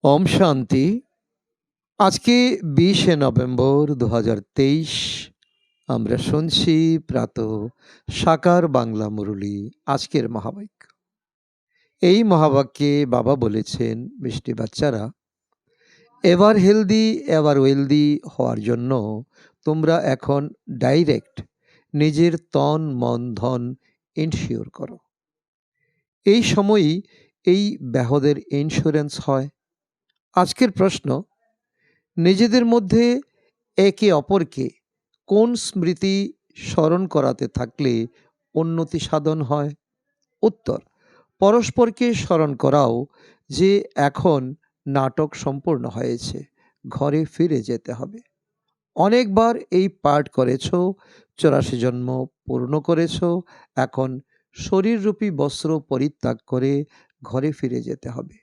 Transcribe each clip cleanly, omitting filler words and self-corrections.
ওম শান্তি। আজকে ২০শে নভেম্বর ২০২৩। আমরা শুনছি প্রাতঃ সাকার বাংলা মুরলী। আজকের মহাবাক্য, এই মহাবাক্যে বাবা বলেছেন, মিষ্টি বাচ্চারা, এভার হেলদি এভার ওয়েলদি হওয়ার জন্য তোমরা এখন ডাইরেক্ট নিজের তন মন ধন ইনশিওর করো। এই সময়ই এই ব্যাহদের ইন্স্যুরেন্স হয়। আজকের প্রশ্ন, নিজেদের মধ্যে একে অপরকে কোন স্মৃতি স্মরণ করাতে থাকলে উন্নতি সাধন হয়? উত্তর, পরস্পরকে স্মরণ করাও যে এখন নাটক সম্পূর্ণ হয়েছে, ঘরে ফিরে যেতে হবে। অনেকবার এই পাঠ করেছ, 84 জন্ম পূর্ণ করেছ, এখন শরীররূপী বস্ত্র পরিত্যাগ করে ঘরে ফিরে যেতে হবে।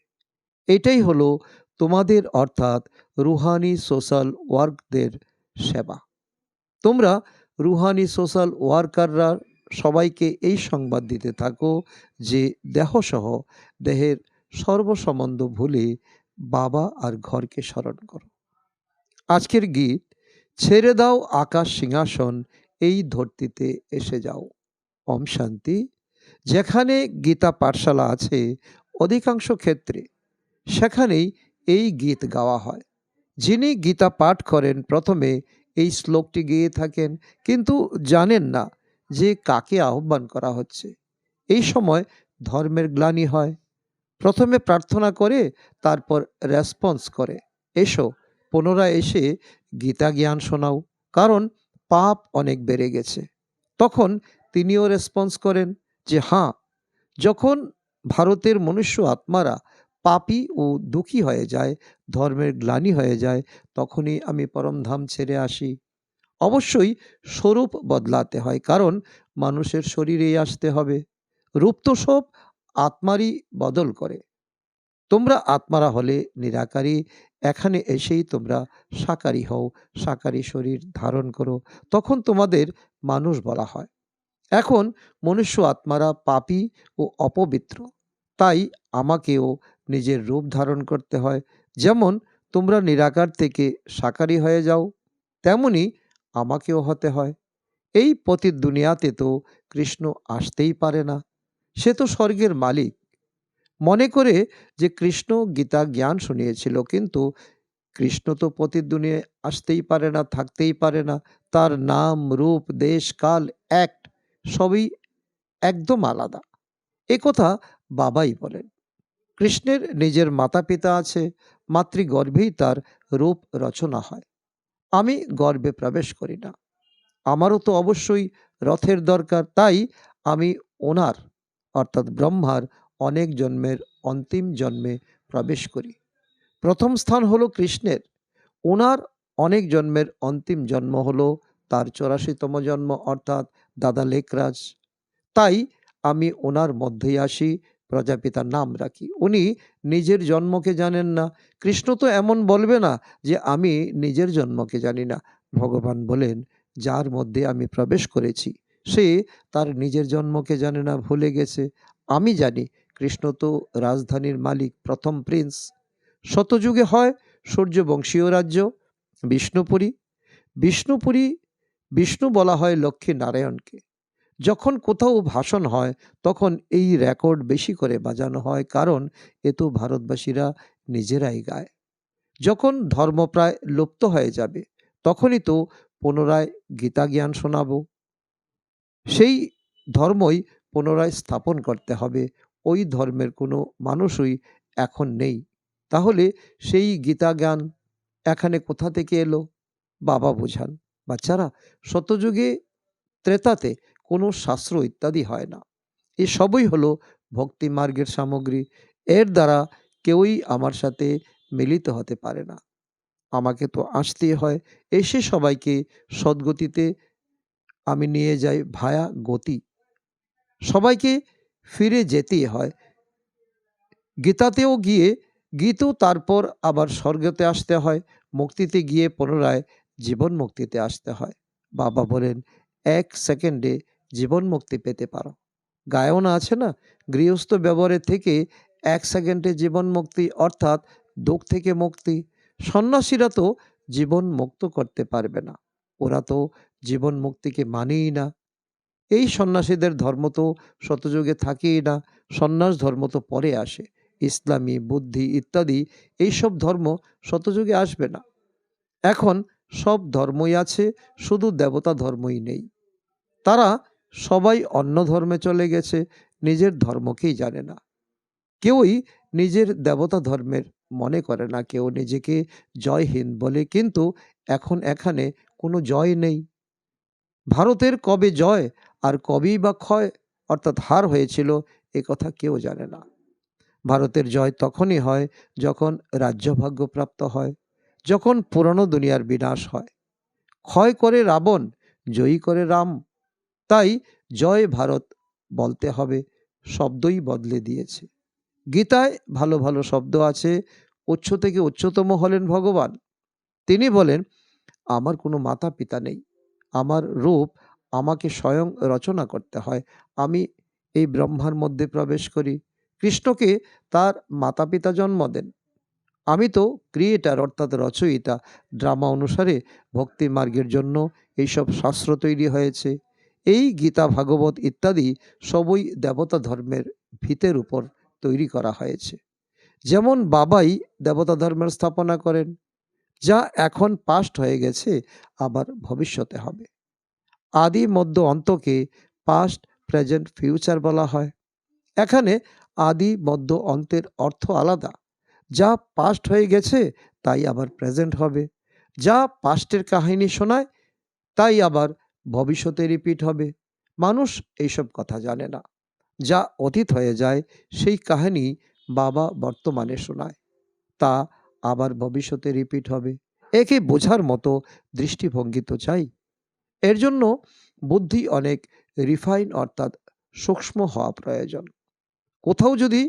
এটাই হলো তোমাদের অর্থাৎ রুহানি সোশ্যাল ওয়ার্কদের সেবা। তোমরা রুহানি সোশ্যাল ওয়ার্কাররা সবাইকে এই সংবাদ দিতে থাকো যে দেহসহ দেহের সর্বসম্বন্ধ ভুলে বাবা আর ঘরকে স্মরণ করো। আজকের গীত, ছেড়ে দাও আকাশ সিংহাসন, এই ধরতিতে এসে যাও। ওম শান্তি। যেখানে গীতা পাঠশালা আছে অধিকাংশ ক্ষেত্রে সেখানেই এই গীত গাওয়া হয়। যিনি গীতা পাঠ করেন প্রথমে এই শ্লোকটি গেয়ে থাকেন, কিন্তু জানেন না যে কাকে আহ্বান করা হচ্ছে। এই সময় ধর্মের গ্লানি হয়। প্রথমে প্রার্থনা করে, তারপর রেসপন্স করে, এসো পুনরায় এসে গীতা জ্ঞান শোনাও, কারণ পাপ অনেক বেড়ে গেছে। তখন তিনিও রেসপন্স করেন যে হ্যাঁ, যখন ভারতের মনুষ্য আত্মারা পাপী ও দুঃখী হয়ে যায়, ধর্মের গ্লানি হয়ে যায়, তখনই আমি পরমধাম ছেড়ে আসি। অবশ্যই স্বরূপ বদলাতে হয়, কারণ মানুষের শরীরেই আসতে হবে। রূপ তো সব আত্মারই বদল করে। তোমরা আত্মারা হলে নিরাকারী, এখানে এসেই তোমরা সাকারী হও, সাকারী শরীর ধারণ করো, তখন তোমাদের মানুষ বলা হয়। এখন মনুষ্য আত্মারা পাপী ও অপবিত্র, তাই আমাকেও নিজের রূপ ধারণ করতে হয়। যেমন তোমরা নিরাকার থেকে সাকারী হয়ে যাও, তেমনি আমাকেও হতে হয়। এই পতিত দুনিয়াতে তো কৃষ্ণ আসতেই পারে না, সে তো স্বর্গের মালিক। মনে করে যে কৃষ্ণ গীতা জ্ঞান শুনিয়েছিল, কিন্তু কৃষ্ণ তো পতিত দুনিয়ায় আসতেই পারে না, থাকতেই পারে না। তার নাম রূপ দেশ কাল অ্যাক্ট সবই একদম আলাদা। একথা বাবাই বলেন। কৃষ্ণের নিজের মাতা পিতা আছে, মাতৃগর্ভেই তার রূপ রচনা হয়। আমি গর্ভে প্রবেশ করি না, আমারও তো অবশ্যই রথের দরকার, তাই আমি ওনার অর্থাৎ ব্রহ্মার অনেক জন্মের অন্তিম জন্মে প্রবেশ করি। প্রথম স্থান হলো কৃষ্ণের, ওনার অনেক জন্মের অন্তিম জন্ম হলো তার 84তম জন্ম অর্থাৎ দাদা লেকরাজ। তাই আমি ওনার মধ্যেই আসি, প্রজাপিতার নাম রাখি। উনি নিজের জন্মকে জানেন না। কৃষ্ণ তো এমন বলবে না যে আমি নিজের জন্মকে জানি না। ভগবান বলেন, যার মধ্যে আমি প্রবেশ করেছি সে তার নিজের জন্মকে জানে না, ভুলে গেছে। আমি জানি, কৃষ্ণ তো রাজধানীর মালিক, প্রথম প্রিন্স। শতযুগে হয় সূর্যবংশীয় রাজ্য বিষ্ণুপুরী। বিষ্ণুপুরী, বিষ্ণু বলা হয় লক্ষ্মী নারায়ণকে। যখন কোথাও ভাষণ হয় তখন এই রেকর্ড বেশি করে বাজানো হয়, কারণ এ তো ভারতবাসীরা নিজেরাই গায়। যখন ধর্ম প্রায় লুপ্ত হয়ে যাবে তখনই তো পুনরায় গীতা জ্ঞান শোনাবো। সেই ধর্মই পুনরায় স্থাপন করতে হবে। ওই ধর্মের কোনো মানুষই এখন নেই, তাহলে সেই গীতা জ্ঞান এখানে কোথা থেকে এলো? বাবা বোঝান, বাচ্চারা, শতযুগে ত্রেতাতে কোনো শাস্ত্র ইত্যাদি হয় না। এ সবই হলো ভক্তি মার্গের সামগ্রী। এর দ্বারা কেউই আমার সাথে মিলিত হতে পারে না, আমাকে তো আসতেই হয়। এসে সবাইকে সদ্গতিতে আমি নিয়ে যাই ভায়া গতি। সবাইকে ফিরে যেতেই হয়। গীতাতেও গিয়ে গীতও তারপর আবার স্বর্গতে আসতে হয়, মুক্তিতে গিয়ে পুনরায় জীবন মুক্তিতে আসতে হয়। বাবা বলেন, 1 সেকেন্ডে জীবন মুক্তি পেতে পারো। গায়না আছে না, গৃহস্থ ব্যবহারের থেকে 1 সেকেন্ডে জীবন মুক্তি, অর্থাৎ দুঃখ থেকে মুক্তি। সন্ন্যাসীরা তো জীবন মুক্ত করতে পারবে না, ওরা তো জীবন মুক্তিকে মানেই না। এই সন্ন্যাসীদের ধর্ম তো শতযুগে থাকেই না, সন্ন্যাস ধর্ম তো পরে আসে। ইসলামী, বুদ্ধি ইত্যাদি এইসব ধর্ম শতযুগে আসবে না। এখন সব ধর্মই আছে, শুধু দেবতা ধর্মই নেই। তারা সবাই অন্য ধর্মে চলে গেছে, নিজের ধর্মকেই জানে না। কেউই নিজের দেবতা ধর্মের মনে করে না, কেউ নিজেকে জয় হিন্দ বলে, কিন্তু এখন এখানে কোনো জয় নেই। ভারতের কবে জয় আর কবেই বা ক্ষয় অর্থাৎ হার হয়েছিল, এ কথা কেউ জানে না। ভারতের জয় তখনই হয় যখন রাজ্যভাগ্য প্রাপ্ত হয়, যখন পুরনো দুনিয়ার বিনাশ হয়। ক্ষয় করে রাবণ, জয়ী করে রাম। তাই জয় ভারত বলতে হবে, শব্দই বদলে দিয়েছে। গীতায় ভালো ভালো শব্দ আছে। উচ্চ থেকে উচ্চতম হলেন ভগবান। তিনি বলেন, আমার কোনো মাতা পিতা নেই, আমার রূপ আমাকে স্বয়ং রচনা করতে হয়। আমি এই ব্রহ্মার মধ্যে প্রবেশ করি। কৃষ্ণকে তার মাতা পিতা জন্ম দেন। আমি তো ক্রিয়েটার অর্থাৎ রচয়িতা। ড্রামা অনুসারে ভক্তি মার্গের জন্য এইসব শাস্ত্র তৈরি হয়েছে। এই গীতা, ভাগবত ইত্যাদি সবই দেবতা ধর্মের ভিতের উপর তৈরি করা হয়েছে। যেমন বাবাই দেবতা ধর্মের স্থাপনা করেন, যা এখন পাস্ট হয়ে গেছে, আবার ভবিষ্যতে হবে। আদি মধ্য অন্তকে পাস্ট, প্রেজেন্ট, ফিউচার বলা হয়। এখানে আদি মধ্য অন্তের অর্থ আলাদা। যা পাস্ট হয়ে গেছে তাই আবার প্রেজেন্ট হবে, যা পাস্টের কাহিনী শোনায় তাই আবার ভবিষ্যতে রিপিট হবে। মানুষ এইসব কথা জানে না। যা অতীত হয়ে যায় সেই কাহিনী বাবা বর্তমানে শোনায়, তা আবার ভবিষ্যতে রিপিট হবে। একে বোঝার মতো দৃষ্টিভঙ্গি তো চাই। এর জন্য বুদ্ধি অনেক রিফাইন অর্থাৎ সূক্ষ্ম হওয়া প্রয়োজন। কোথাও যদি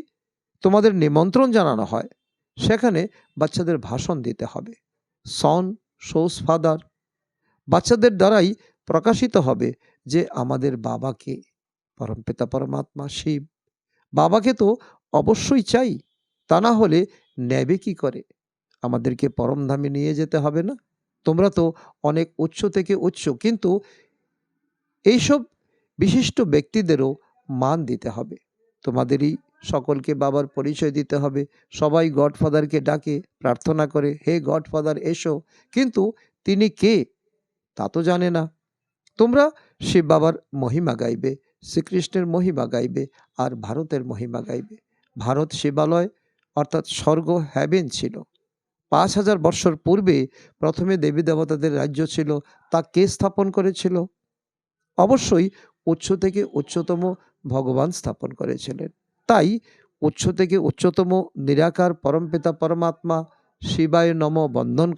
তোমাদের নিমন্ত্রণ জানানো হয়, সেখানে বাচ্চাদের ভাষণ দিতে হবে। সন শোস ফাদার, বাচ্চাদের দ্বারাই প্রকাশিত হবে যে আমাদের বাবাকে, পরমপিতা পরমাত্মা শিব। বাবাকে তো অবশ্যই চাই, তা না হলে নেবে কি করে? আমাদেরকে পরমধামে নিয়ে যেতে হবে না? তোমরা তো অনেক উচ্চ থেকে উচ্চ, কিন্তু এইসব বিশিষ্ট ব্যক্তিদেরও মান দিতে হবে। তোমাদেরই সকলকে বাবার পরিচয় দিতে হবে। সবাই গডফাদারকে ডাকে, প্রার্থনা করে, হে গডফাদার এসো, কিন্তু তিনি কে তা তো জানে না। তোমরা শিব বাবার মহিমা গাইবে, শ্রীকৃষ্ণের মহিমা গাইবে, আর ভারতের মহিমা গাইবে। ভারত শিবালয় অর্থাৎ স্বর্গ, হ্যাভেন ছিল। ৫,০০০ বৎসর পূর্বে প্রথমে দেবী দেবতাদের রাজ্য ছিল, তা কে স্থাপন করেছিল? অবশ্যই উচ্চ থেকে উচ্চতম ভগবান স্থাপন করেছিলেন। তাই উচ্চ থেকে উচ্চতম নিরাকার পরমপিতা পরমাত্মা শিবায় নম বন্দনা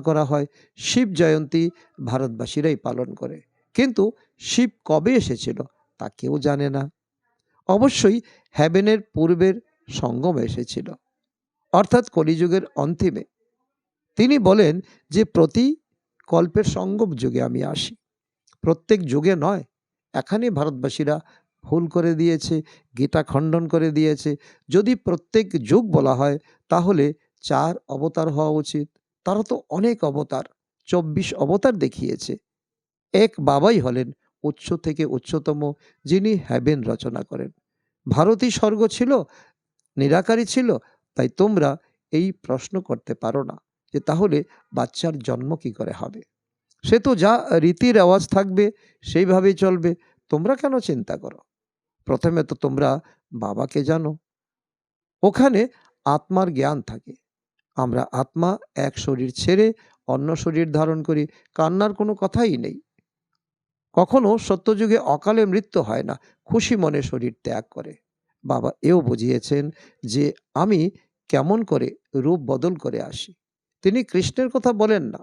করা হয়। শিব জয়ন্তী ভারতবাসীরাই পালন করে, কিন্তু শিব কবে এসেছিল তা কেউ জানে না। অবশ্যই হ্যাভেনের পূর্বের সঙ্গম এসেছিল, অর্থাৎ কলিযুগের অন্তিমে। তিনি বলেন যে প্রতি কল্পের সঙ্গম যুগে আমি আসি, প্রত্যেক যুগে নয়। এখানে ভারতবাসীরা ভুল করে দিয়েছে, গীতা খণ্ডন করে দিয়েছে। যদি প্রত্যেক যুগ বলা হয় তাহলে 4 অবতার হওয়া উচিত। তারা তো অনেক অবতার, 24 অবতার দেখিয়েছে। এক বাবাই হলেন উচ্চ থেকে উচ্চতম, যিনি হ্যাভেন রচনা করেন। ভারতই স্বর্গ ছিল, নিরাকারই ছিল। তাই তোমরা এই প্রশ্ন করতে পারো না যে তাহলে বাচ্চার জন্ম কি করে হবে? সে তো যা রীতি রেওয়াজ থাকবে সেইভাবেই চলবে। তোমরা কেন চিন্তা করো? প্রথমে তো তোমরা বাবাকে জানো। ওখানে আত্মার জ্ঞান থাকে। আমরা আত্মা এক শরীর ছেড়ে অন্য শরীর ধারণ করি, কান্নার কোনো কথাই নেই। কখনো সত্যযুগে অকালে মৃত্যু হয় না, খুশি মনে শরীর ত্যাগ করে। বাবা এও বুঝিয়েছেন যে আমি কেমন করে রূপ বদল করে আসি। তিনি কৃষ্ণের কথা বলেন না,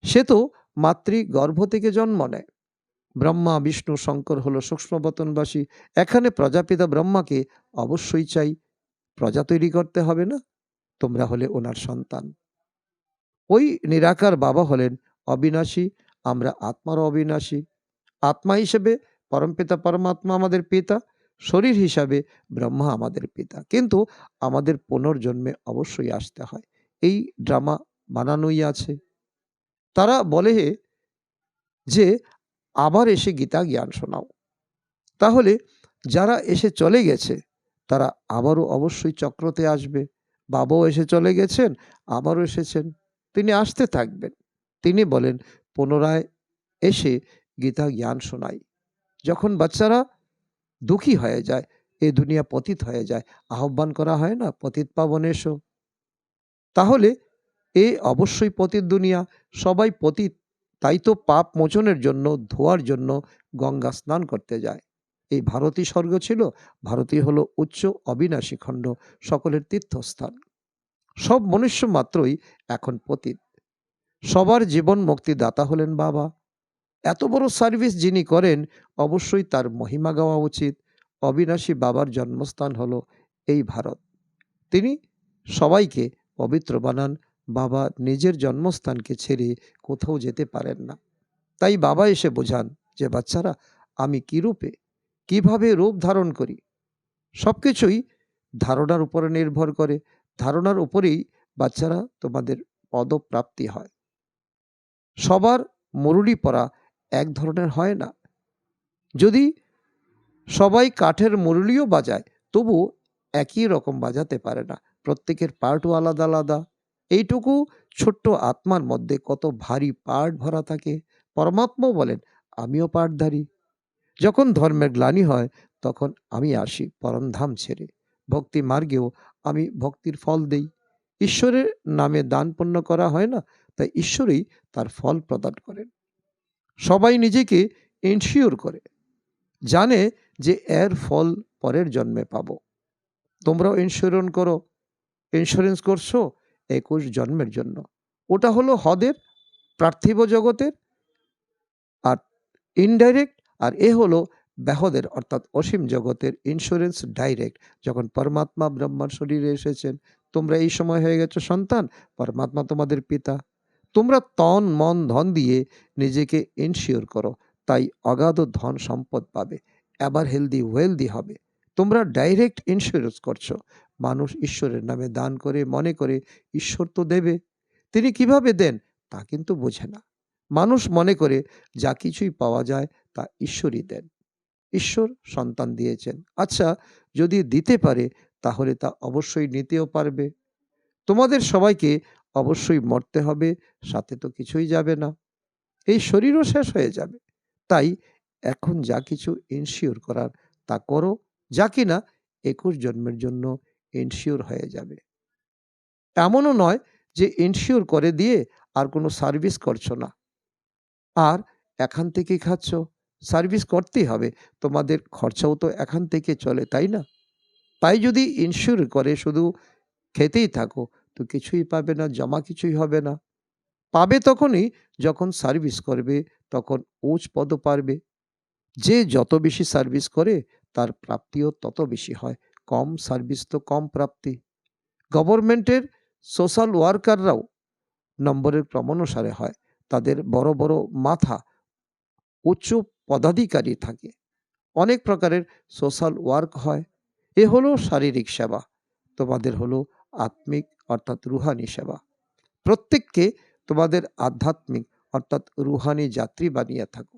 সে তো মাতৃগর্ভ থেকে জন্ম নেয়। ব্রহ্মা বিষ্ণু শঙ্কর হলো সূক্ষ্মবতনবাসী। এখানে প্রজাপিতা ব্রহ্মাকে অবশ্যই চাই। প্রজা তৈরি করতে হবে না? তোমরা হলে ওনার সন্তান। ওই নিরাকার বাবা হলেন অবিনাশী, আমরা আত্মারও অবিনাশী। আত্মা হিসেবে পরমপিতা পরমাত্মা আমাদের পিতা, শরীর হিসাবে ব্রহ্মা আমাদের পিতা, কিন্তু আমাদের পুনর্জন্মে অবশ্যই আসতে হয়। এই ড্রামা বানানোই আছে। তারা বলে যে আবার এসে গীতা জ্ঞান শোনাও। তাহলে যারা এসে চলে গেছে তারা আবারও অবশ্যই চক্রতে আসবে। বাবাও এসে চলে গেছেন, আবারও এসেছেন, তিনি আসতে থাকবেন। তিনি বলেন পুনরায় এসে গীতা জ্ঞান শোনাই। যখন বাচ্চারা দুঃখী হয়ে যায়, এই দুনিয়া পতিত হয়ে যায়, আহ্বান করা হয় না, পতিত পাবন এসো। তাহলে এ অবশ্যই পতিত দুনিয়া, সবাই পতিত। তাই তো পাপ মোচনের জন্য, ধোয়ার জন্য গঙ্গা স্নান করতে যায়। এই ভারতই স্বর্গ ছিল, ভারতই হলো উচ্চ অবিনাশী খণ্ড, সকলের তীর্থস্থান। সব মনুষ্য মাত্রই এখন পতিত। সবার জীবন মুক্তিদাতা হলেন বাবা। এত বড় সার্ভিস যিনি করেন, অবশ্যই তার মহিমা গাওয়া উচিত। অবিনাশী বাবার জন্মস্থান হলো এই ভারত। তিনি সবাইকে পবিত্র বানান। বাবা নিজের জন্মস্থানকে ছেড়ে কোথাও যেতে পারেন না। তাই বাবা এসে বোঝান যে বাচ্চারা, আমি কি রূপে, কিভাবে রূপ ধারণ করি, সব কিছুই ধারণার উপরে নির্ভর করে। ধারণার উপরেই বাচ্চারা তোমাদের পদপ্রাপ্তি হয়। সবার মুরুলি পরা এক ধরনের হয় না। যদি সবাই কাঠের মুরুলিও বাজায়, তবু একই রকম বাজাতে পারে না। প্রত্যেকের পার্টও আলাদা আলাদা। এইটুকু ছোট্ট আত্মার মধ্যে কত ভারী পার্ট ভরা থাকে। পরমাত্মাও বলেন, আমিও পার্টধারী। যখন ধর্মের গ্লানি হয়, তখন আমি আসি পরমধাম ছেড়ে। ভক্তি মার্গেও আমি ভক্তির ফল দেই। ঈশ্বরের নামে দান পুণ্য করা হয় না, তাই ঈশ্বরই তার ফল প্রদান করেন। সবাই নিজেকে ইনশিওর করে, জানে যে এর ফল পরের জন্মে পাবো। তোমরাও ইন্স্যুরেন্স করছো 21 জন্মের জন্য। ওটা হলো হদের, পার্থিব জগতের, আর ইনডাইরেক্ট, আর এ হলো ব্যাহদের অর্থাৎ অসীম জগতের ইন্স্যুরেন্স ডাইরেক্ট। যখন পরমাত্মা ব্রহ্মার শরীরে এসেছেন, তোমরা এই সময় হয়ে গেছো সন্তান, পরমাত্মা তোমাদের পিতা। তোমরা তন মন ধন দিয়ে নিজেকে ইনশিওর করো, তাই অগাধ ধন সম্পদ পাবে, এবার হেলদি ওয়েলদি হবে। তোমরা ডাইরেক্ট ইন্স্যুরেন্স করছো। মানুষ ঈশ্বরের নামে দান করে মনে করে ঈশ্বর তো দেবে। তিনি কিভাবে দেন তা কিন্তু বোঝে না। মানুষ মনে করে যা কিছুই পাওয়া যায় তা ঈশ্বরই দেন। ঈশ্বর সন্তান দিয়েছেন, আচ্ছা যদি দিতে পারে তাহলে তা অবশ্যই নিতেও পারবে। তোমাদের সবাইকে অবশ্যই মরতে হবে, সাথে তো কিছুই যাবে না, এই শরীরও শেষ হয়ে যাবে। তাই এখন যা কিছু ইনশিওর করার তা করো, যা কিনা 21 জন্মের জন্য ইনশিওর হয়ে যাবে। এমনও নয় যে ইনশিওর করে দিয়ে আর কোনো সার্ভিস করছো না, আর এখান থেকেই খাচ্ছ। সার্ভিস করতেই হবে, তোমাদের খরচাও তো এখান থেকে চলে, তাই না? তাই যদি ইনশিওর করে শুধু খেতেই থাকো, তো কিছুই পাবে না, জমা কিছুই হবে না। পাবে তখনই যখন সার্ভিস করবে, তখন উচ্চ পদ পারবে। যে যত বেশি সার্ভিস করে তার প্রাপ্তিও তত বেশি হয়। কম সার্ভিস তো কম প্রাপ্তি। গভর্নমেন্টের সোশ্যাল ওয়ার্কাররাও নম্বরের ক্রমানুসারে হয়। তাদের বড় বড় মাথা, উচ্চ পদাধিকারী থাকে। অনেক প্রকারের সোশ্যাল ওয়ার্ক হয়। এ হলো শারীরিক সেবা, তোমাদের হলো আত্মিক অর্থাৎ রুহানি সেবা। প্রত্যেককে তোমাদের আধ্যাত্মিক অর্থাৎ রুহানি যাত্রী বানিয়ে থাকো।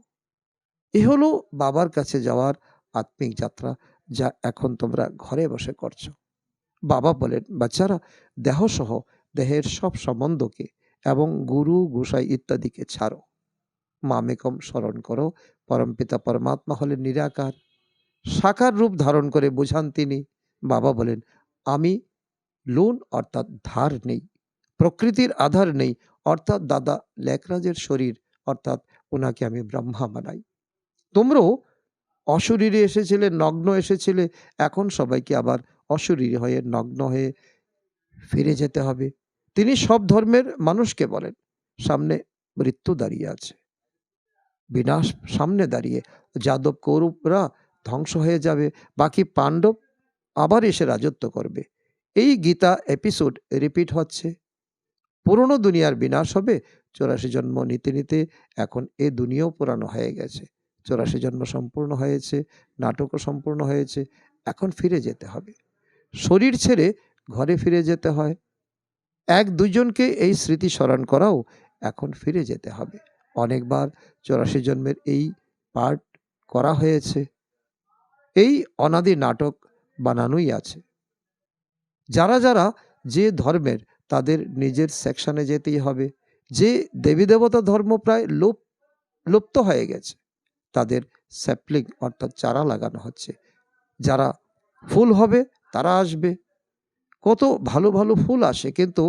এ হলো বাবার কাছে যাওয়ার আত্মিক যাত্রা, যা এখন তোমরা ঘরে বসে করছো। বাবা বলেন, বাচ্চারা দেহসহ দেহের সব সম্বন্ধকে এবং গুরু গোসাই ইত্যাদিকে ছাড়ো, মামেকম স্মরণ করো। পরমপিতা পরমাত্মা হলেন নিরাকার, সাকার রূপ ধারণ করে বোঝান তিনি। বাবা বলেন, আমি লোন অর্থাৎ ধার নেই, প্রকৃতির আধার নেই, অর্থাৎ দাদা লেকরাজের শরীর, অর্থাৎ ওনাকে আমি ব্রহ্মা বানাই। তোমরাও অশরীরে এসেছিলে, নগ্ন এসেছিলে, এখন সবাইকে আবার অশরীরী হয়ে নগ্ন হয়ে ফিরে যেতে হবে। তিনি সব ধর্মের মানুষকে বলেন, সামনে মৃত্যু দাঁড়িয়ে আছে, বিনাশ সামনে দাঁড়িয়ে। যাদব কৌরবরা ধ্বংস হয়ে যাবে, বাকি পাণ্ডব আবার এসে রাজত্ব করবে। এই গীতা এপিসোড রিপিট হচ্ছে। পুরনো দুনিয়ার বিনাশ হবে, 84 জন্ম নিতে নিতে এখন এ দুনিয়াও পুরানো হয়ে গেছে। 84 জন্ম সম্পূর্ণ হয়েছে, নাটকও সম্পূর্ণ হয়েছে, এখন ফিরে যেতে হবে। শরীর ছেড়ে ঘরে ফিরে যেতে হয়। ১-২ জনকে এই স্মৃতি স্মরণ করাও এখন ফিরে যেতে হবে। অনেকবার 84 জন্মের এই পার্ট করা হয়েছে। এই অনাদি নাটক বানানোই আছে। যারা যে ধর্মের তাদের নিজের সেকশনে যেতেই হবে। যে দেবী দেবতা ধর্ম প্রায় লুপ্ত হয়ে গেছে, তাদের স্যাপলিং অর্থাৎ চারা লাগানো হচ্ছে। যারা ফুল হবে তারা আসবে। কত ভালো ভালো ফুল আসে, কিন্তু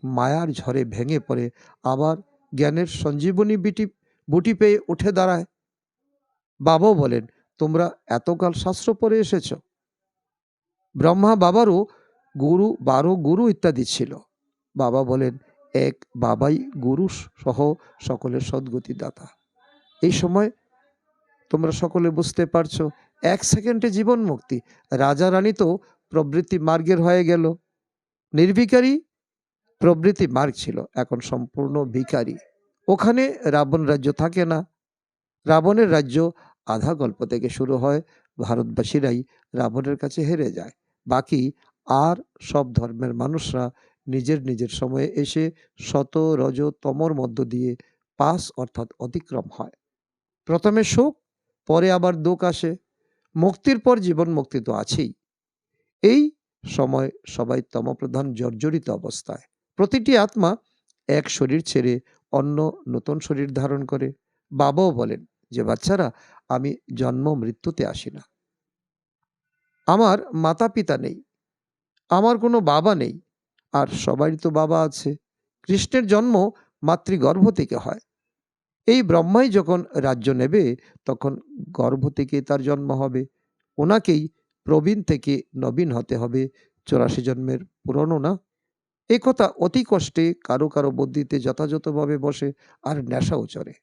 মায়ার ঝড়ে ভেঙে পড়ে আবার জ্ঞানের সঞ্জীবনী বুটি পেয়ে উঠে দাঁড়ায়। বাবাও বলেন, তোমরা এতকাল শাস্ত্র পড়ে এসেছ। ব্রহ্মা বাবারও 12 গুরু ইত্যাদি ছিল। বাবা বলেন, এক বাবাই গুরু সহ সকলের সদ্গতি দাতা। এই সময় তোমরা সকলে বুঝতে পারছো, 1 সেকেন্ডে জীবন মুক্তি। রাজা রানী তো প্রবৃত্তি মার্গের হয়ে গেল। নির্বিকারী প্রবৃত্তি মার্গ ছিল, এখন সম্পূর্ণ ভিখারি। ওখানে রাবণ রাজ্য থাকে না। রাবণের রাজ্য আধা গল্প থেকে শুরু হয়। ভারতবাসীরাই রাবণের কাছে হেরে যায়। বাকি আর সব ধর্মের মানুষরা নিজের নিজের সময়ে এসে শত রজ তমর মধ্য দিয়ে পাস অর্থাৎ অতিক্রম হয়। প্রথমে সুখ, পরে আবার দুঃখ আসে। মুক্তির পর জীবন মুক্তি তো আছেই। এই সময় সবাই তমপ্রধান জর্জরিত অবস্থায়। প্রতিটি আত্মা এক শরীর ছেড়ে অন্য নতুন শরীর ধারণ করে। বাবাও বলেন যে, বাচ্চারা, আমি জন্ম মৃত্যুতে আসি না। আমার মাতা পিতা নেই, আমার কোনো বাবা নেই, আর সবারই তো বাবা আছে। কৃষ্ণের জন্ম মাতৃগর্ভ থেকে হয়। এই ব্রহ্মাই যখন রাজ্য নেবে তখন গর্ভ থেকে তার জন্ম হবে। ওনাকেই প্রবীণ থেকে নবীন হতে হবে। 84 জন্মের পুরনো না। এ কথা অতি কষ্টে কারো কারো বুদ্ধিতে যথাযথভাবে বসে, আর নেশাও চড়ে।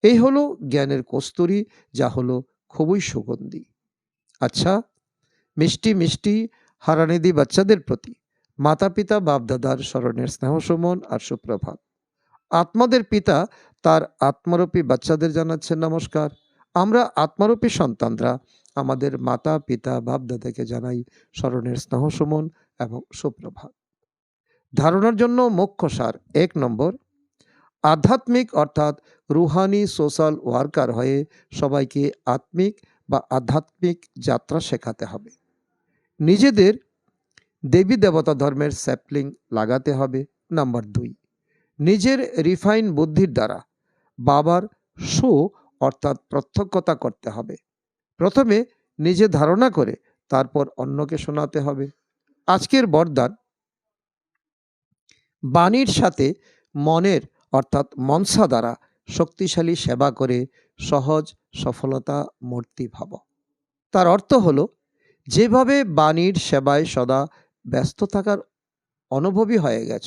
এই হলো জ্ঞানের কস্তুরী, যা হলো খুবই সুগন্ধি। আচ্ছা, মিষ্টি মিষ্টি হারানিধি বাচ্চাদের প্রতি মাতা পিতা বাপদাদার স্মরণের স্নেহ সুমন আর সুপ্রভাত। আত্মাদের পিতা তার আত্মারূপী বাচ্চাদের জানাচ্ছেন নমস্কার। আমরা আত্মারূপী সন্তানরা আমাদের মাতা পিতা বাপদাদাকে জানাই স্মরণের স্নেহ সুমন এবং সুপ্রভাত। ধারণার জন্য মুখ্য সার: 1 নম্বর, আধ্যাত্মিক অর্থাৎ রুহানি সোশ্যাল ওয়ার্কার হয়ে সবাইকে আত্মিক বা আধ্যাত্মিক যাত্রা শেখাতে হবে। নিজেদের দেবী দেবতা ধর্মের স্যাপলিং লাগাতে হবে। নাম্বার 2, নিজের রিফাইন বুদ্ধির দ্বারা বাবার অর্থাৎ প্রত্যক্ষতা করতে হবে। প্রথমে নিজে ধারণা করে তারপর অন্যকে শোনাতে হবে। আজকের বরদান: বাণীর সাথে মনের অর্থাৎ মনসা দ্বারা শক্তিশালী সেবা করে সহজ সফলতা মূর্তি ভাব। তার অর্থ হলো, যেভাবে বাণীর সেবায় সদা ব্যস্ত থাকার অনুভবী হয়ে গেছ,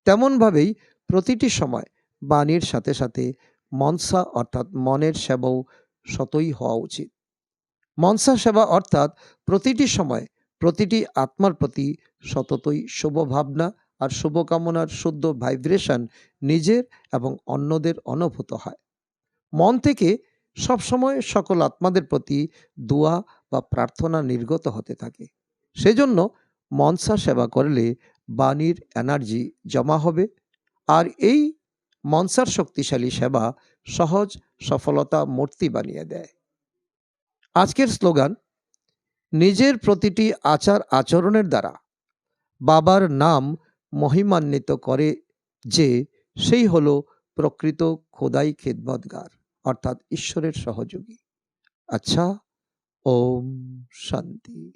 তেমনভাবেই প্রতিটি সময় বাণীর সাথে সাথে মনসা অর্থাৎ মনের সেবাও সতই হওয়া উচিত। মনসা সেবা অর্থাৎ প্রতিটি সময় প্রতিটি আত্মার প্রতি সততই শুভ ভাবনা আর শুভকামনার শুদ্ধ ভাইব্রেশন নিজের এবং অন্যদের অনুভূত হয়। মন থেকে সবসময় সকল আত্মাদের প্রতি দোয়া বা প্রার্থনা নির্গত হতে থাকে। সেজন্য মনসা সেবা করলে বাণীর এনার্জি জমা হবে, আর এই মনসার শক্তিশালী সেবা সহজ সফলতা মূর্তি বানিয়ে দেয়। আজকের স্লোগান: নিজের প্রতিটি আচার আচরণের দ্বারা বাবার নাম মহিমান্বিত করে যে, সেই হলো প্রকৃত খোদাই খেদমতগার অর্থাৎ ঈশ্বরের সহযোগী। আচ্ছা, ওম শান্তি।